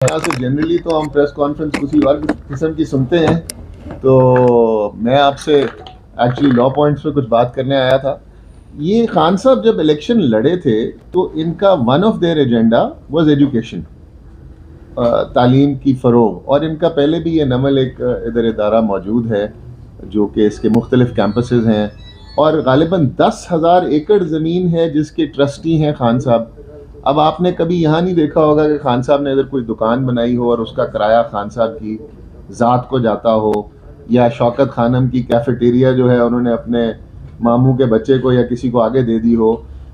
यहाँ से जनरली तो हम प्रेस कॉन्फ्रेंस उसी और किस्म की सुनते हैं, तो मैं आपसे एक्चुअली लॉ पॉइंट्स पे कुछ बात करने आया था। ये खान साहब जब इलेक्शन लड़े थे तो इनका one of their agenda was education, तालीम की फ़रोग, और इनका पहले भी ये नमल एक इधर इदारा मौजूद है जो कि इसके मुख्तलिफ कैंपसेस हैं, और गालिबन 10,000 एकड़ ज़मीन है जिसके ट्रस्टी हैं खान साहब। अब आपने कभी यहाँ नहीं देखा होगा कि खान साहब ने इधर कोई दुकान बनाई हो और उसका किराया खान साहब की ज़ात को जाता हो, या शौकत खानम की कैफेटेरिया जो है उन्होंने अपने मामू के बच्चे को या किसी को आगे दे दी हो।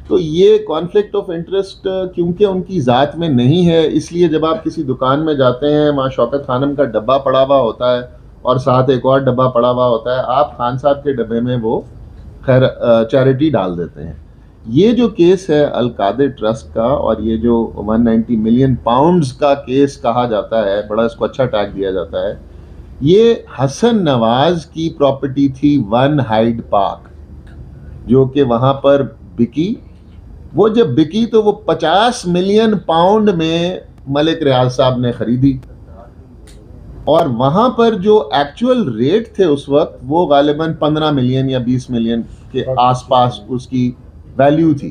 तो ये कॉन्फ्लिक्ट ऑफ इंटरेस्ट क्योंकि उनकी ज़ात में नहीं है, इसलिए जब आप किसी दुकान में जाते हैं वहाँ शौकत खानम का डब्बा पड़ा हुआ होता है और साथ एक और डब्बा पड़ा हुआ होता है, आप खान साहब के डब्बे में वो खैर चैरिटी डाल देते हैं। ये जो केस है अल-कादिर ट्रस्ट का, और ये जो 190 मिलियन पाउंड्स का केस कहा जाता है, बड़ा इसको अच्छा टैग दिया जाता है, ये हसन नवाज की प्रॉपर्टी थी वन हाइड पार्क, जो कि वहाँ पर बिकी। वो जब बिकी तो वो 50 मिलियन पाउंड में मलिक रियाज साहब ने खरीदी, और वहाँ पर जो एक्चुअल रेट थे उस वक्त वो गालिबन 15 मिलियन या 20 मिलियन के आसपास उसकी वैल्यू थी।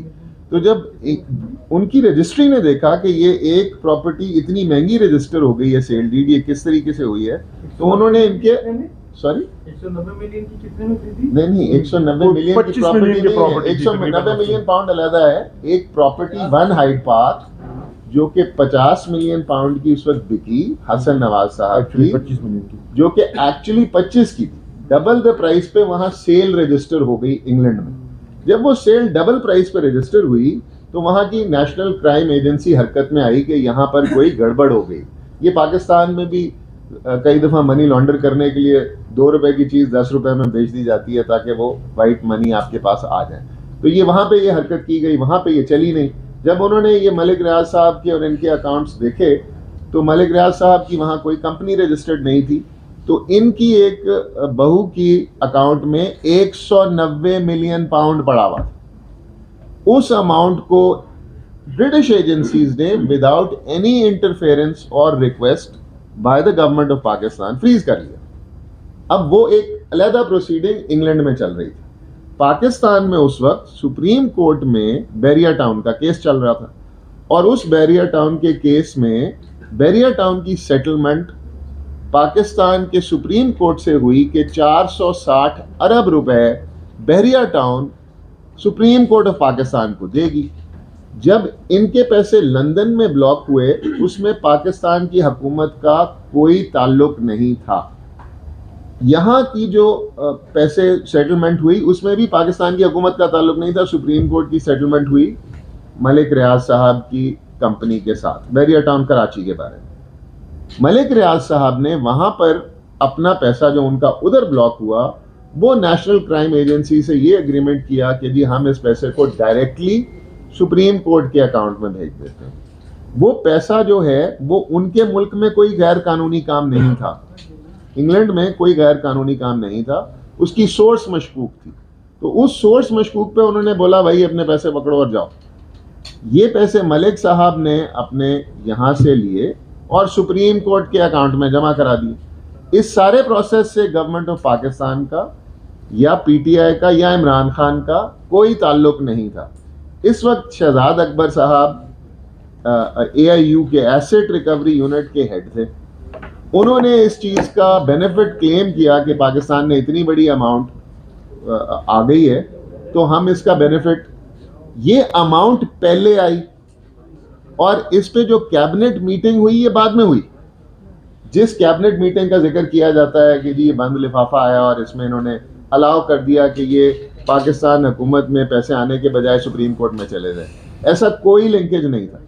तो जब उनकी रजिस्ट्री ने देखा कि ये एक प्रॉपर्टी इतनी महंगी रजिस्टर हो गई है, सेल डीड ये किस तरीके से हुई है, तो उन्होंने इनके 190 मिलियन की कितने में खरीदी? नहीं, 190 मिलियन की प्रॉपर्टी नहीं है, 190 मिलियन पाउंड अलग है। एक प्रॉपर्टी वन हाइड पार्क जो कि 50 मिलियन पाउंड की उस वक्त बिकी हसन नवाज साहब की, 25 मिलियन की, जो कि एक्चुअली 25 की थी, डबल द प्राइस पे वहां सेल रजिस्टर हो गई इंग्लैंड में। जब वो सेल डबल प्राइस पे रजिस्टर हुई तो वहां की नेशनल क्राइम एजेंसी हरकत में आई कि यहाँ पर कोई गड़बड़ हो गई। ये पाकिस्तान में भी कई दफ़ा मनी लॉन्डर करने के लिए 2 रुपए की चीज़ 10 रुपए में बेच दी जाती है ताकि वो वाइट मनी आपके पास आ जाए। तो ये वहाँ पे ये हरकत की गई, वहाँ पे ये चली नहीं। जब उन्होंने ये मलिक रियाज साहब के और इनके अकाउंट्स देखे तो मलिक रियाज साहब की वहाँ कोई कंपनी रजिस्टर्ड नहीं थी, तो इनकी एक बहू की अकाउंट में 190 मिलियन पाउंड पड़ा हुआ था। उस अमाउंट को ब्रिटिश एजेंसीज ने विदाउट एनी इंटरफेरेंस और request by the government of Pakistan freeze कर लिया। अब वो एक अलहदा प्रोसीडिंग इंग्लैंड में चल रही थी। पाकिस्तान में उस वक्त सुप्रीम कोर्ट में बैरिया टाउन का केस चल रहा था, और उस बैरिया टाउन के केस में बैरिया टाउन की सेटलमेंट पाकिस्तान के सुप्रीम कोर्ट से हुई कि 460 अरब रुपए Bahria town supreme court of Pakistan को देगी। जब इनके पैसे लंदन में ब्लॉक हुए उसमें पाकिस्तान की हुकूमत का कोई ताल्लुक नहीं था। यहाँ की जो पैसे सेटलमेंट हुई उसमें भी पाकिस्तान की हुकूमत का ताल्लुक नहीं था। सुप्रीम कोर्ट की सेटलमेंट हुई मलिक रियाज साहब की कंपनी के साथ बैरिया टाउन कराची के बारे में। मलिक रियाज साहब ने वहाँ पर अपना पैसा जो उनका उधर ब्लॉक हुआ, वो नेशनल क्राइम एजेंसी से ये एग्रीमेंट किया कि जी हम इस पैसे को डायरेक्टली सुप्रीम कोर्ट के अकाउंट में भेज देते हैं। वो पैसा जो है वो उनके मुल्क में कोई गैर कानूनी काम नहीं था, इंग्लैंड में कोई गैर कानूनी काम नहीं था, उसकी सोर्स मशकूक थी। तो उस सोर्स मशकूक पे उन्होंने बोला भाई अपने पैसे पकड़ो और जाओ। ये पैसे मलिक साहब ने अपने यहाँ से लिए और सुप्रीम कोर्ट के अकाउंट में जमा करा दिए। इस सारे प्रोसेस से गवर्नमेंट ऑफ पाकिस्तान का या पीटीआई का या इमरान खान का कोई ताल्लुक नहीं था। इस वक्त शहजाद अकबर साहब AIU के एसेट रिकवरी यूनिट के हेड थे। उन्होंने इस चीज़ का बेनिफिट क्लेम किया कि पाकिस्तान में इतनी बड़ी अमाउंट आ गई है तो हम इसका बेनिफिट, ये अमाउंट पहले आई और इस पे जो कैबिनेट मीटिंग हुई ये बाद में हुई। जिस कैबिनेट मीटिंग का जिक्र किया जाता है कि जी ये बंद लिफाफा आया और इसमें इन्होंने अलाउ कर दिया कि ये पाकिस्तान हुकूमत में पैसे आने के बजाय सुप्रीम कोर्ट में चले जाए, ऐसा कोई लिंकेज नहीं था।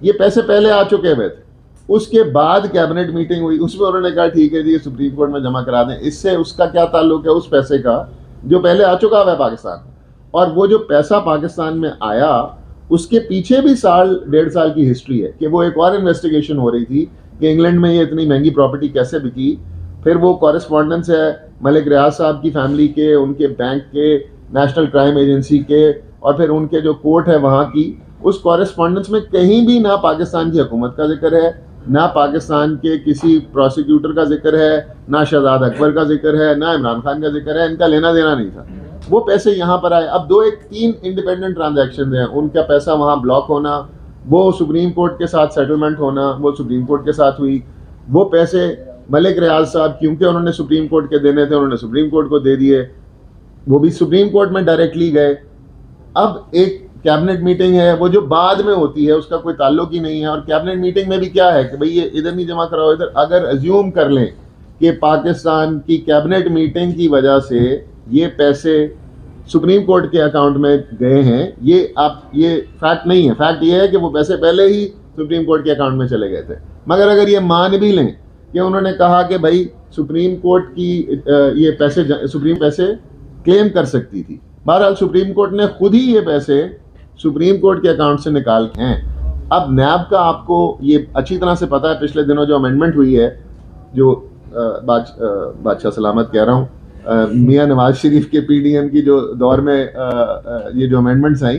ये पैसे पहले आ चुके हुए थे। उसके बाद कैबिनेट मीटिंग हुई, उसमें उन्होंने कहा ठीक है जी सुप्रीम कोर्ट में जमा करा दें। इससे उसका क्या ताल्लुक है उस पैसे का जो पहले आ चुका हुआ है पाकिस्तान। और वो जो पैसा पाकिस्तान में आया उसके पीछे भी साल डेढ़ साल की हिस्ट्री है कि वो एक और इन्वेस्टिगेशन हो रही थी कि इंग्लैंड में ये इतनी महंगी प्रॉपर्टी कैसे बिकी। फिर वो कॉरेस्पॉन्डेंस है मलिक रियाज साहब की फैमिली के, उनके बैंक के, नेशनल क्राइम एजेंसी के, और फिर उनके जो कोर्ट है वहाँ की। उस कॉरेस्पॉन्डेंस में कहीं भी ना पाकिस्तान की हुकूमत का जिक्र है ना पाकिस्तान के किसी प्रोसिक्यूटर का जिक्र है, ना शहजाद अकबर का जिक्र है, ना इमरान खान का जिक्र है, इनका लेना देना नहीं था। वो पैसे यहाँ पर आए। अब 3 इंडिपेंडेंट ट्रांजैक्शन हैं, उनका पैसा वहाँ ब्लॉक होना, वो सुप्रीम कोर्ट के साथ सेटलमेंट होना, वो सुप्रीम कोर्ट के साथ हुई। वो पैसे मलिक रियाज साहब, क्योंकि उन्होंने सुप्रीम कोर्ट के देने थे, उन्होंने सुप्रीम कोर्ट को दे दिए, वो भी सुप्रीम कोर्ट में डायरेक्टली गए। अब एक कैबिनेट मीटिंग है, वो जो बाद में होती है उसका कोई ताल्लुक ही नहीं है। और कैबिनेट मीटिंग में भी क्या है कि भाई ये इधर नहीं जमा कराओ इधर। अगर अज्यूम कर लें कि पाकिस्तान की कैबिनेट मीटिंग की वजह से ये पैसे सुप्रीम कोर्ट के अकाउंट में गए हैं, ये फैक्ट नहीं है। फैक्ट ये है कि वो पैसे पहले ही सुप्रीम कोर्ट के अकाउंट में चले गए थे। मगर अगर ये मान भी लें कि उन्होंने कहा कि भाई सुप्रीम कोर्ट की ये पैसे क्लेम कर सकती थी, बहरहाल सुप्रीम कोर्ट ने खुद ही ये पैसे सुप्रीम कोर्ट के अकाउंट से निकाल के हैं। अब नैब का आपको ये अच्छी तरह से पता है, पिछले दिनों जो अमेंडमेंट हुई है, जो बादशाह सलामत कह रहा हूँ, मियाँ नवाज शरीफ के पीडीएम की जो दौर में ये जो अमेंडमेंट्स आई,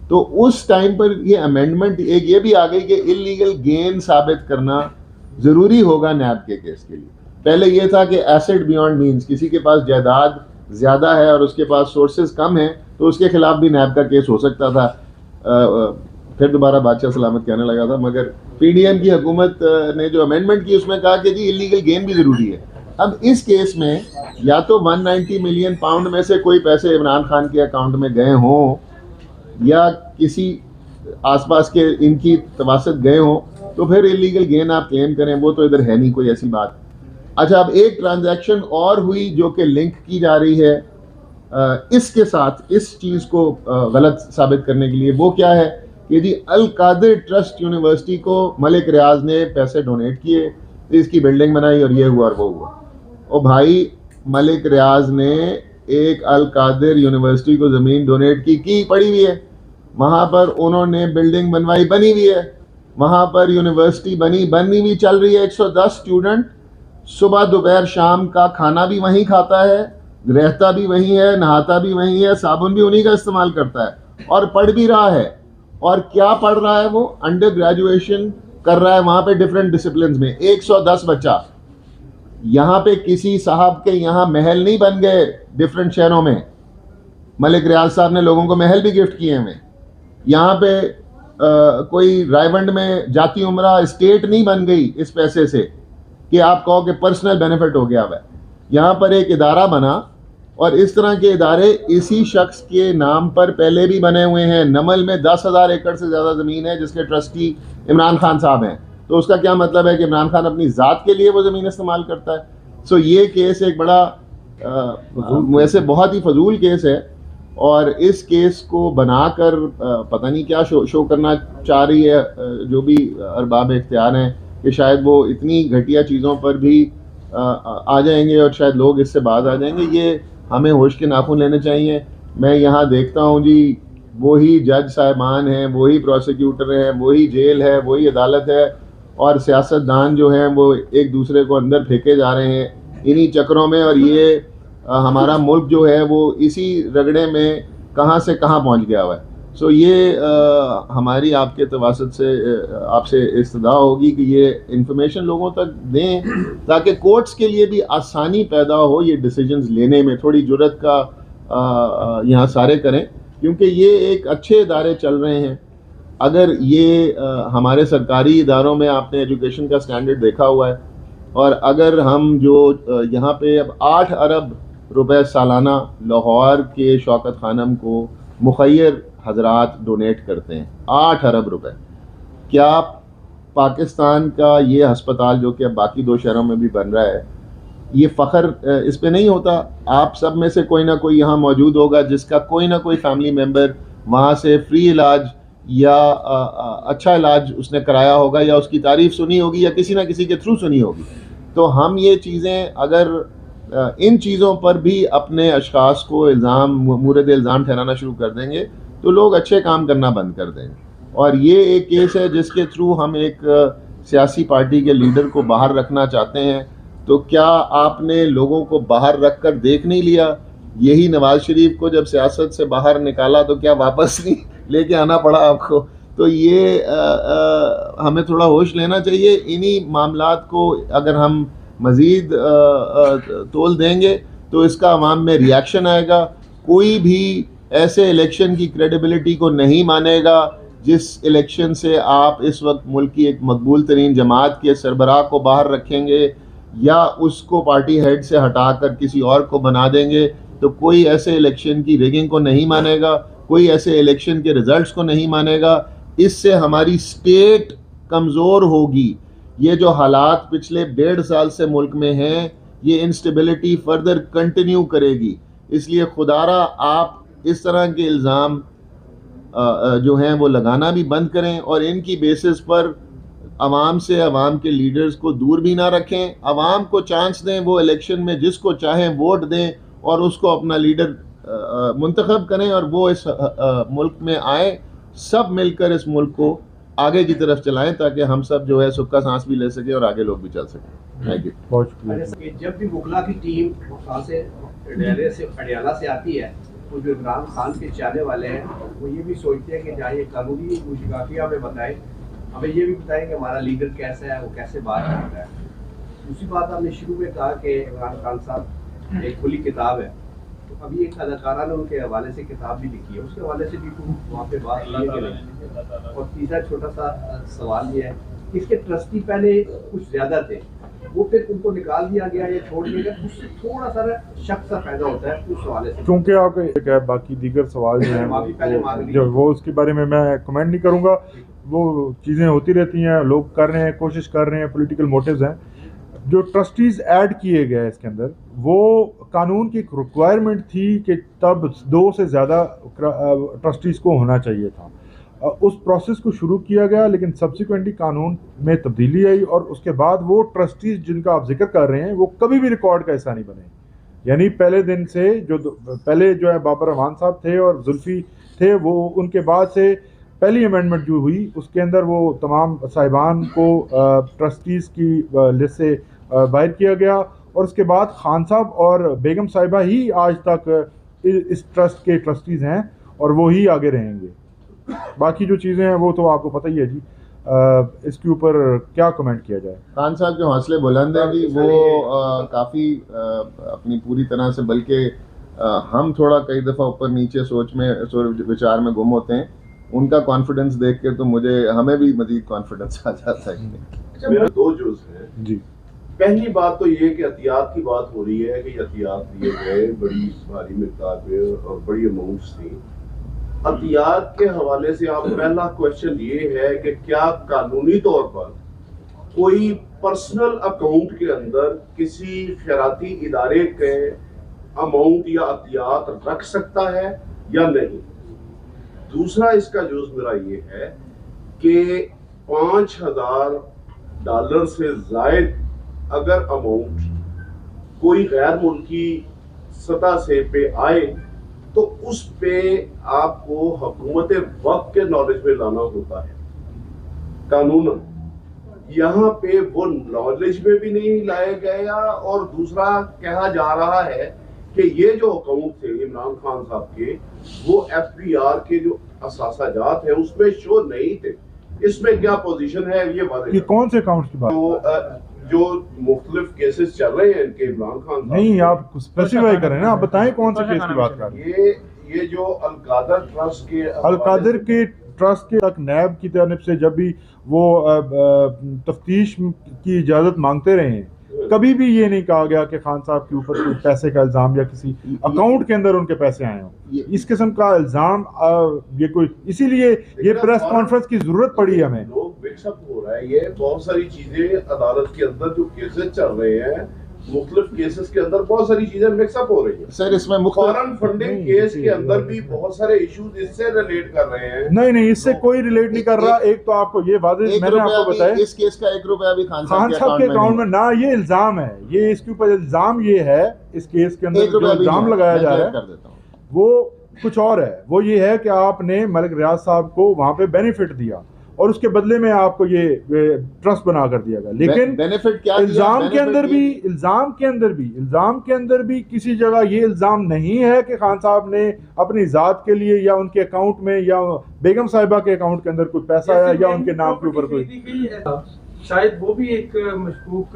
तो उस टाइम पर ये अमेंडमेंट एक ये भी आ गई कि इलीगल गेन साबित करना ज़रूरी होगा नैब के केस के लिए। पहले ये था कि एसेट बियॉन्ड मीन्स, किसी के पास जायदाद ज़्यादा है और उसके पास सोर्सेज कम हैं तो उसके खिलाफ भी नैब का केस हो सकता था। फिर दोबारा बादशाह सलामत कहने लगा था, मगर पीडीएम की हुकूमत ने जो अमेंडमेंट की उसमें कहा कि जी इलीगल गेन भी ज़रूरी है। अब इस केस में या तो 190 मिलियन पाउंड में से कोई पैसे इमरान खान के अकाउंट में गए हों या किसी आसपास के इनकी तवासत गए हों, तो फिर इलीगल गेन आप क्लेम करें, वो तो इधर है नहीं कोई ऐसी बात। अच्छा, अब एक ट्रांजैक्शन और हुई जो कि लिंक की जा रही है इसके साथ, इस चीज़ को गलत साबित करने के लिए। वो क्या है कि जी अल कादिर ट्रस्ट यूनिवर्सिटी को मलिक रियाज ने पैसे डोनेट किए, तो इसकी बिल्डिंग बनाई और ये हुआ और वो हुआ। और भाई मलिक रियाज ने एक अल कादिर यूनिवर्सिटी को ज़मीन डोनेट की पड़ी हुई है, वहाँ पर उन्होंने बिल्डिंग बनवाई, बनी हुई है, वहाँ पर यूनिवर्सिटी बनी हुई चल रही है। 110 स्टूडेंट सुबह दोपहर शाम का खाना भी वहीं खाता है, रहता भी वहीं है, नहाता भी वहीं है, साबुन भी उन्हीं का इस्तेमाल करता है और पढ़ भी रहा है। और क्या पढ़ रहा है वो? अंडर ग्रेजुएशन कर रहा है वहाँ पे डिफरेंट डिसिप्लिन में। 110 बच्चा। यहाँ पे किसी साहब के यहाँ महल नहीं बन गए डिफरेंट शहरों में, मलिक रियाज साहब ने लोगों को महल भी गिफ्ट किए हैं। यहाँ पे कोई रायवंड में जाती उमरा स्टेट नहीं बन गई इस पैसे से कि आप कहो कि पर्सनल बेनिफिट हो गया है। यहाँ पर एक इदारा बना और इस तरह के इदारे इसी शख्स के नाम पर पहले भी बने हुए हैं। नमल में 10,000 एकड़ से ज़्यादा ज़मीन है जिसके ट्रस्टी इमरान खान साहब हैं। तो उसका क्या मतलब है कि इमरान खान अपनी ज़ात के लिए वो ज़मीन इस्तेमाल करता है। सो ये केस एक बड़ा वैसे बहुत ही फजूल केस है और इस केस को बनाकर पता नहीं क्या शो करना चाह रही है जो भी अरबाब इख्तियार हैं कि शायद वो इतनी घटिया चीज़ों पर भी आ जाएंगे और शायद लोग इससे बाज आ जाएंगे। ये हमें होश के नाखून लेने चाहिए। मैं यहाँ देखता हूँ जी वही जज साहिबान हैं, वही प्रोसिक्यूटर हैं, वही जेल है, वही अदालत है और सियासतदान जो हैं वो एक दूसरे को अंदर फेंके जा रहे हैं इन्हीं चक्रों में। और ये हमारा मुल्क जो है वो इसी रगड़े में कहाँ से कहाँ पहुँच गया हुआ है। सो ये हमारी आपके तवासत से आपसे इस्तदा होगी कि ये इन्फॉर्मेशन लोगों तक दें ताकि कोर्ट्स के लिए भी आसानी पैदा हो ये डिसीजंस लेने में, थोड़ी जुर्रत का यहाँ सारे करें क्योंकि ये एक अच्छे इदारे चल रहे हैं। अगर ये हमारे सरकारी इदारों में आपने एजुकेशन का स्टैंडर्ड देखा हुआ है और अगर हम जो यहाँ पे अब 8 अरब रुपए सालाना लाहौर के शौकत खानम को मुखैर हजरात डोनेट करते हैं, 8 अरब रुपए। क्या पाकिस्तान का ये हस्पताल जो कि अब बाकी 2 शहरों में भी बन रहा है, ये फ़ख्र इस पे नहीं होता? आप सब में से कोई ना कोई यहाँ मौजूद होगा जिसका कोई ना कोई फैमिली मेम्बर वहाँ से फ्री इलाज या अच्छा इलाज उसने कराया होगा या उसकी तारीफ़ सुनी होगी या किसी ना किसी के थ्रू सुनी होगी। तो हम ये चीज़ें अगर इन चीज़ों पर भी अपने अशख़ास को मूरद इल्ज़ाम ठहराना शुरू कर देंगे तो लोग अच्छे काम करना बंद कर देंगे। और ये एक केस है जिसके थ्रू हम एक सियासी पार्टी के लीडर को बाहर रखना चाहते हैं। तो क्या आपने लोगों को बाहर रख कर देख नहीं लिया? यही नवाज शरीफ को जब सियासत से बाहर निकाला तो क्या वापस नहीं लेके आना पड़ा आपको? तो ये हमें थोड़ा होश लेना चाहिए। इन्हीं मामलात को अगर हम मज़ीद तोल देंगे तो इसका अवाम में रिएक्शन आएगा। कोई भी ऐसे इलेक्शन की क्रेडिबिलिटी को नहीं मानेगा जिस इलेक्शन से आप इस वक्त मुल्क की एक मकबूल तरीन जमात के सरबराह को बाहर रखेंगे या उसको पार्टी हेड से हटाकर किसी और को बना देंगे। तो कोई ऐसे इलेक्शन की रिगिंग को नहीं मानेगा, कोई ऐसे इलेक्शन के रिजल्ट्स को नहीं मानेगा। इससे हमारी स्टेट कमज़ोर होगी। ये जो हालात पिछले 1.5 साल से मुल्क में हैं, ये इंस्टेबिलिटी फर्दर कंटिन्यू करेगी। इसलिए खुदारा आप इस तरह के इल्ज़ाम जो हैं वो लगाना भी बंद करें और इनकी बेसिस पर अवाम से, अवाम के लीडर्स को दूर भी ना रखें। अवाम को चांस दें, वो इलेक्शन में जिसको चाहें वोट दें और उसको अपना लीडर मुंतखब करें और वो इस मुल्क में आए। सब मिलकर इस मुल्क को आगे की तरफ चलाएं ताकि हम सब जो है सुक्का सांस भी ले सकें और आगे लोग भी चल सकें। Thank you. बहुत शुक्रिया। जब भी मुगला की टीम अडियाला से आती है तो जो इमरान खान के चाहने वाले हैं वो ये भी सोचते हैं कि जहाँ ये कानूनी मुशिकाफिया में बताएं, हमें ये भी बताएं कि हमारा लीडर कैसा है, वो कैसे बात करता है। दूसरी बात, आपने शुरू में कहा कि इमरान खान साहब एक खुली किताब है, तो अभी एक अदाकारा ने उनके हवाले से किताब भी लिखी है, उसके हवाले से भी वहाँ पे बात की है। और तीसरा छोटा सा सवाल ये है, इसके ट्रस्टी पहले कुछ ज़्यादा थे, वो फिर उनको निकाल दिया गया या छोड़ दिया गया, उससे थोड़ा सा शक सा पैदा होता है उस हवाले से। क्योंकि आप बाकी दीगर सवाल जो हैं जो वो उसके बारे में मैं कमेंट नहीं करूँगा। वो चीज़ें होती रहती हैं, लोग कर रहे हैं, कोशिश कर रहे हैं, पॉलिटिकल मोटिव्स हैं। जो ट्रस्टीज़ ऐड किए गए इसके अंदर, वो कानून की एक रिक्वायरमेंट थी कि तब 2 से ज़्यादा ट्रस्टीज़ को होना चाहिए था। उस प्रोसेस को शुरू किया गया, लेकिन सब्सिक्वेंटली कानून में तब्दीली आई और उसके बाद वो ट्रस्टीज़ जिनका आप जिक्र कर रहे हैं वो कभी भी रिकॉर्ड का हिस्सा नहीं बने। यानी पहले दिन से पहले जो है बाबर रहमान साहब थे और जुल्फी थे, वो उनके बाद से पहली अमेंडमेंट जो हुई उसके अंदर वो तमाम साहिबान को ट्रस्टीज़ की लिस्ट से बाहर किया गया और उसके बाद खान साहब और बेगम साहिबा ही आज तक इस ट्रस्ट के ट्रस्टीज़ हैं और वो ही आगे रहेंगे। बाकी जो चीज़ें हैं वो तो आपको पता ही है जी। इसके ऊपर क्या कमेंट किया जाए। खान साहब के हौसले बुलंद हैं जी, वो काफ़ी अपनी पूरी तरह से, बल्कि हम थोड़ा कई दफ़ा ऊपर नीचे सोच विचार में गुम होते हैं। उनका कॉन्फिडेंस देख के तो हमें भी मज़ीद कॉन्फिडेंस आ जाता है। मेरा 2 जुज़ हैं जी। पहली बात तो ये कि एहतियात की बात हो रही है कि एहतियात दिए गए बड़ी भारी मिकदार में और बड़ी अमाउंट्स थी। एहतियात के हवाले से आप पहला क्वेश्चन ये है कि क्या कानूनी तौर पर कोई पर्सनल अकाउंट के अंदर किसी खैराती इदारे के अमाउंट या एहतियात रख सकता है या नहीं। दूसरा इसका जुज़ मेरा ये है कि $5000 से ज़ायद अगर अमाउंट कोई गैर मुल्की सतह से पे आए तो उस पे आपको हुकूमत वक्त के नॉलेज में लाना होता है कानूनन। यहाँ पे वो नॉलेज में भी नहीं लाया गया और दूसरा कहा जा रहा है कि ये जो अकाउंट थे इमरान खान साहब के, वो FBR के जो असासाजात है उसमें शो नहीं थे। इसमें क्या पोजीशन है ये कौन से अकाउंट की बात? जो मुख्तलिफ केसेस चल रहे हैं इनके इमरान खान साहब नहीं, आप स्पेसिफाई करें ना, आप बताएं कौन से केस की बात कर रहे हैं। ये जो अलकादर ट्रस्ट के अलकादर के ट्रस्ट के तक नैब की तरफ से जब भी वो तफ्तीश की इजाज़त मांगते रहे हैं, कभी भी ये नहीं कहा गया कि खान साहब के ऊपर कोई पैसे का इल्ज़ाम या किसी अकाउंट के अंदर उनके पैसे आए हों। इस किस्म का इल्ज़ाम ये कोई, इसीलिए ये प्रेस कॉन्फ्रेंस की ज़रूरत पड़ी हमें। लोग मिक्सअप हो रहा है, ये बहुत सारी चीज़ें अदालत के अंदर जो केसेस चल रहे हैं, मुख्तलिफ केसेस के अंदर बहुत सारी चीजें मिक्सअप हो रही है। सर इसमें फॉरेन फंडिंग केस के अंदर भी बहुत सारे इश्यूज इससे रिलेट कर रहे हैं। नहीं, इससे कोई रिलेट नहीं कर रहा। एक तो आपको ये वाज़ेह मैंने आपको बताया, इस केस का 1 रुपया भी खान साहब के अकाउंट में ना, ये इल्जाम है, ये इसके ऊपर इल्जाम ये है, इस केस के अंदर जो इल्जाम लगाया जा रहा है वो कुछ और है। वो ये है कि आपने मलिक रियाज साहब को वहां पे बेनिफिट दिया और उसके बदले में आपको ये ट्रस्ट बना कर दिया गया। लेकिन बेनिफिट क्या इल्जाम के अंदर भी किसी जगह ये इल्जाम नहीं है कि खान साहब ने अपनी जात के लिए या उनके अकाउंट में या बेगम साहिबा के अकाउंट के अंदर कोई पैसा है या उनके नाम के ऊपर कोई, शायद वो भी एक मशकूक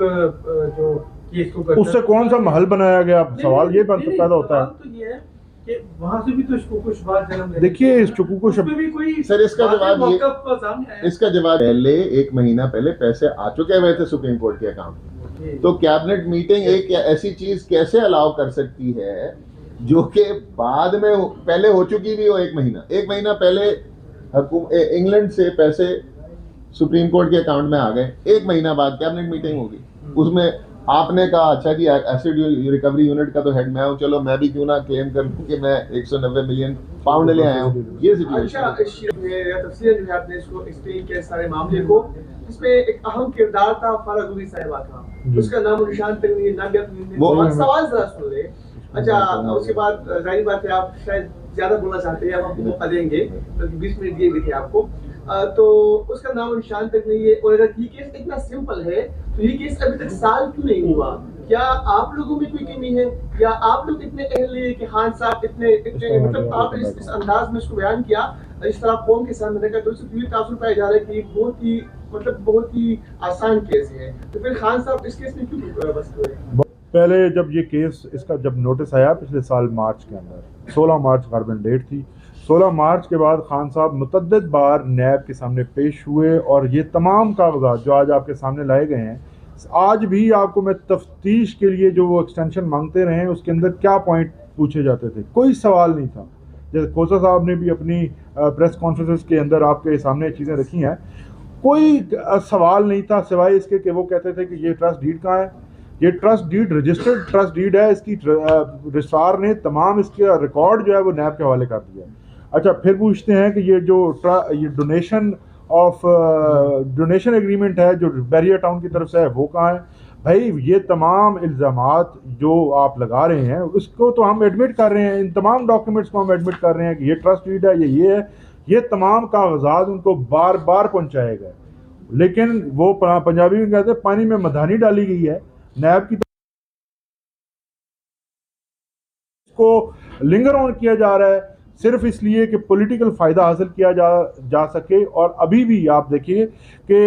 जो केस को करता उससे कौन सा महल बनाया गया? सवाल ये पैदा होता है। तो ये है कि वहां से भी तो शुकूक-ओ-शुबहात जन्म लेते हैं। देखिए शुकूक-ओ-शुबहात भी कोई सर इसका जवाब ये इसका जवाब पहले 1 महीना पहले पैसे आ चुके हुए थे सुप्रीम कोर्ट के अकाउंट में, तो कैबिनेट मीटिंग एक ऐसी चीज कैसे अलाउ कर सकती है जो कि बाद में पहले हो चुकी भी हो? 1 महीना पहले इंग्लैंड से पैसे सुप्रीम कोर्ट के अकाउंट में आ गए, 1 महीना बाद कैबिनेट मीटिंग होगी, उसमें आपने कहा अच्छा जी एसिड रिकवरी यूनिट का तो हेड मैं हूं, चलो मैं भी क्यों ना क्लेम कर लूं कि मैं 190 मिलियन पाउंड ले आया हूं। ये सिचुएशन तफसील जो है आपने इसको एक्सप्लेन किया सारे मामले को, इसमें एक अहम किरदार था फारा गुरी साहिबा का, उसका नाम और निशान तक नहीं, नागियत वो सवाल जरा सुन ले। अच्छा, उसके बाद जाहिर बात है आप शायद ज्यादा बोलना चाहते हैं, हम आपको मौका देंगे, बल्कि 20 मिनट दिए भी थे आपको, तो उसका नाम और निशान तक नहीं है। और अगर ये केस इतना सिंपल है तो ये केस अभी तक साल क्यों नहीं हुआ? क्या आप लोगों में कोई कमी है या आप लोग इतने अहले हैं कि खान साहब इतने मतलब आप इस अंदाज में इसको बयान किया, इस तरह कौम के सामने रखा, तो इससे ये तासुर पाया जा रहा है कि बहुत ही आसान केस है, तो फिर खान साहब इस केस में क्यों बस हुए? पहले जब ये केस इसका जब नोटिस आया पिछले साल मार्च के अंदर, 16 मार्च गारबन डेट थी, 16 मार्च के बाद खान साहब मुतद्दिद बार नैब के सामने पेश हुए और ये तमाम कागजात जो आज आपके सामने लाए गए हैं, आज भी आपको मैं तफ्तीश के लिए जो वो एक्सटेंशन मांगते रहे हैं उसके अंदर क्या पॉइंट पूछे जाते थे, कोई सवाल नहीं था। जैसे खोसा साहब ने भी अपनी प्रेस कॉन्फ्रेंस के अंदर आपके सामने चीज़ें रखी हैं, कोई सवाल नहीं था सिवाय इसके कि वो कहते थे कि ये ट्रस्ट डीड कहाँ है, ये trust deed registered trust deed है, इसकी रजिस्ट्रार ने तमाम इसका रिकॉर्ड जो है वो नैब के हवाले कर दिया। अच्छा, फिर पूछते हैं कि ये जो ये डोनेशन एग्रीमेंट है जो बैरियर टाउन की तरफ से है वो कहाँ है? भाई ये तमाम इल्ज़ामात जो आप लगा रहे हैं उसको तो हम एडमिट कर रहे हैं, इन तमाम डॉक्यूमेंट्स को हम एडमिट कर रहे हैं कि ये ट्रस्ट डीड है, ये है, ये तमाम कागजात उनको बार बार पहुँचाए गए, लेकिन वो पंजाबी में कहते हैं पानी में मधानी डाली गई है। नैब की को लिंगर ऑन किया जा रहा है सिर्फ इसलिए कि पॉलिटिकल फ़ायदा हासिल किया जा सके। और अभी भी आप देखिए कि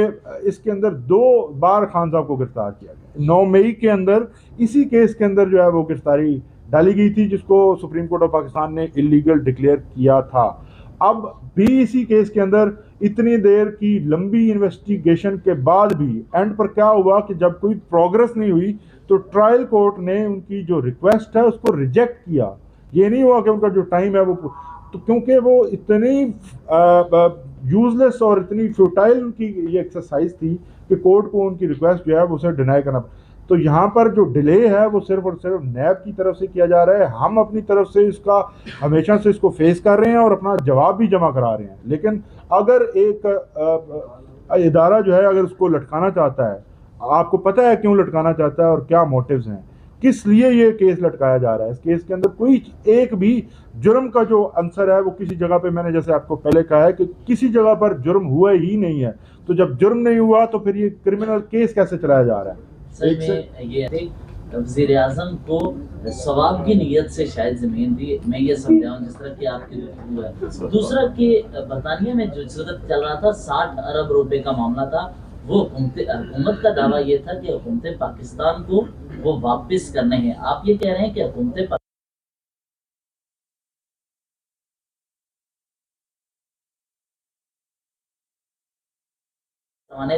इसके अंदर 2 बार खान साहब को गिरफ्तार किया गया। 9 मई के अंदर इसी केस के अंदर जो है वो गिरफ्तारी डाली गई थी जिसको सुप्रीम कोर्ट ऑफ पाकिस्तान ने इलीगल डिक्लेयर किया था। अब भी इसी केस के अंदर इतनी देर की लंबी इन्वेस्टिगेशन के बाद भी एंड पर क्या हुआ कि जब कोई प्रोग्रेस नहीं हुई तो ट्रायल कोर्ट ने उनकी जो रिक्वेस्ट है उसको रिजेक्ट किया। ये नहीं हुआ कि उनका जो टाइम है वो तो क्योंकि वो इतनी यूजलेस और इतनी फ्यूटाइल उनकी ये एक्सरसाइज थी कि कोर्ट को उनकी रिक्वेस्ट जो है वो उसे डिनाई करना। तो यहाँ पर जो डिले है वो सिर्फ और सिर्फ नैब की तरफ से किया जा रहा है। हम अपनी तरफ से इसका हमेशा से इसको फेस कर रहे हैं और अपना जवाब भी जमा करा रहे हैं, लेकिन अगर एक इदारा जो है अगर उसको लटकाना चाहता है, आपको पता है क्यों लटकाना चाहता है और क्या मोटिव्स हैं, किस लिए ये केस लटकाया जा रहा है। इस केस के अंदर कोई एक भी जुर्म का जो आंसर है वो किसी जगह पे, मैंने जैसे आपको पहले कहा है कि किसी जगह पर जुर्म हुआ ही नहीं है, तो जब जुर्म नहीं हुआ तो फिर ये क्रिमिनल केस कैसे चलाया जा रहा है। वज़ीर आज़म को सवाब की नीयत से शायद ज़मीन दी, मैं ये समझा हूँ जिस तरह की आपकी गुफ्तगू है। दूसरा कि बरतानिया में जो सिलसिला चल रहा था 60 अरब रुपए का मामला था, वो हुकूमत का दावा ये था कि हुकूमत पाकिस्तान को वो वापस करने हैं। आप ये कह रहे हैं कि हुकूमत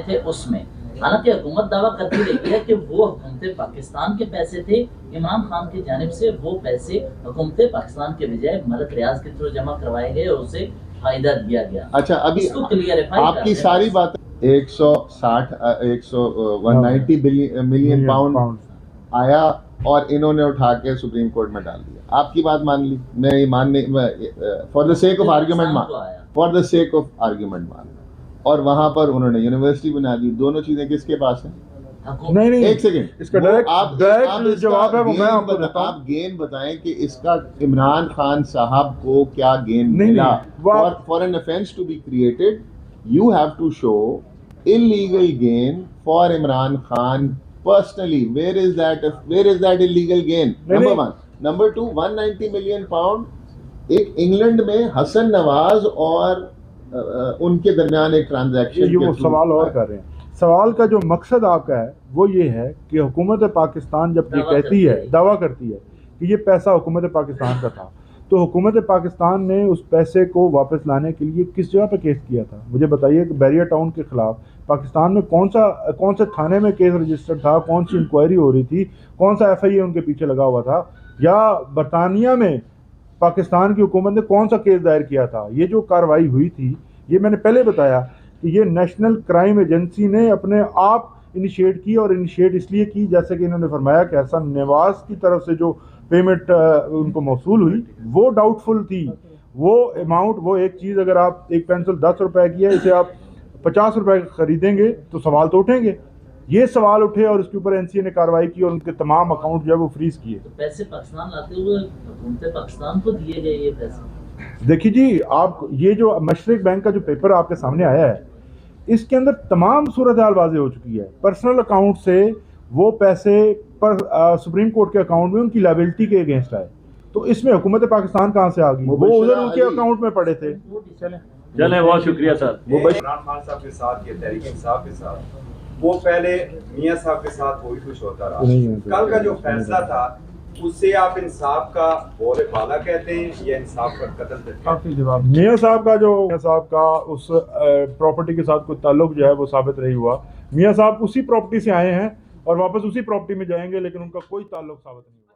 थे उसमें, हालांकि हुकूमत दावा करती रही है कि वो हुकूमत पाकिस्तान के पैसे थे, इमरान खान की जानिब से वो पैसे हुकूमत पाकिस्तान के बजाय मलक रियाज के थ्रू जमा करवाए गए और उसे फायदा दिया गया। अच्छा, अभी आपकी सारी बात 190 मिलियन पाउंड आया और इन्होंने उठा के सुप्रीम कोर्ट में डाल दिया। आपकी बात मान ली, मैं ये मानने for the sake of argument मान, और वहां पर उन्होंने यूनिवर्सिटी बना दी। दोनों चीजें किसके पास हैं? नहीं, एक सेकंड, इसका डायरेक्ट जवाब है वो मैं आपको बताता हूं। आप गेन बताएं कि इसका इमरान खान साहब को क्या गेन मिला for an offence to be created you have to show illegal gain for Imran Khan personally. Where is that illegal gain? Number one. Number two, 190 million pound एक इंग्लैंड में हसन नवाज और उनके दरमियान एक ट्रांजैक्शन, ये वो सवाल और कर रहे हैं। सवाल का जो मकसद आपका है वो ये है कि हुकूमत पाकिस्तान जब ये कहती है, दावा करती है कि ये पैसा हुकूमत पाकिस्तान का था, तो हुकूमत पाकिस्तान ने उस पैसे को वापस लाने के लिए किस जगह पे केस किया था? मुझे बताइए कि बैरियर टाउन के खिलाफ पाकिस्तान में कौन से थाने में केस रजिस्टर्ड था, कौन सी इंक्वायरी हो रही थी, कौन सा FIA उनके पीछे लगा हुआ था, या बरतानिया में पाकिस्तान की हुकूमत ने कौन सा केस दायर किया था? ये जो कार्रवाई हुई थी, ये मैंने पहले बताया कि ये नेशनल क्राइम एजेंसी ने अपने आप इनिशिएट की, और इनिशिएट इसलिए की जैसे कि इन्होंने फरमाया कि हसन नवाज की तरफ से जो पेमेंट उनको मौसूल हुई वो डाउटफुल थी। वो अमाउंट, वो एक चीज़, अगर आप एक पेंसिल 10 रुपए की है, इसे आप 50 रुपए खरीदेंगे तो सवाल तो उठेंगे। ये सवाल उठे और उसके ऊपर NCA ने कार्रवाई की और उनके तमाम अकाउंट जो है वो फ्रीज किए। तो पैसे पाकिस्तान लाते हुए हुकूमत पाकिस्तान को दिए गए ये पैसे। देखिए जी, आप ये जो मशरक बैंक का जो पेपर आपके सामने आया है, इसके अंदर तमाम सूरत हाल वाज़ेह हो चुकी है। पर्सनल अकाउंट से वो पैसे पर सुप्रीम कोर्ट के अकाउंट में उनकी लायबिलिटी के अगेंस्ट आए, तो इसमें हुकूमत पाकिस्तान कहाँ से आ गई? वो उधर उनके अकाउंट में पड़े थे। चलें, बहुत शुक्रिया सर। इमरान खान साहब के साथ या तहरीक इंसाफ के साथ, वो पहले मियां साहब के साथ वही कुछ होता रहा। कल का जो फैसला था उससे आप इंसाफ का बोले बाला कहते हैं या इंसाफ का कत्ल? काफी जवाब मियां साहब का उस प्रॉपर्टी के साथ कोई ताल्लुक जो है वो साबित नहीं हुआ। मियां साहब उसी प्रॉपर्टी से आए हैं और वापस उसी प्रॉपर्टी में जाएंगे, लेकिन उनका कोई ताल्लुक साबित नहीं हुआ।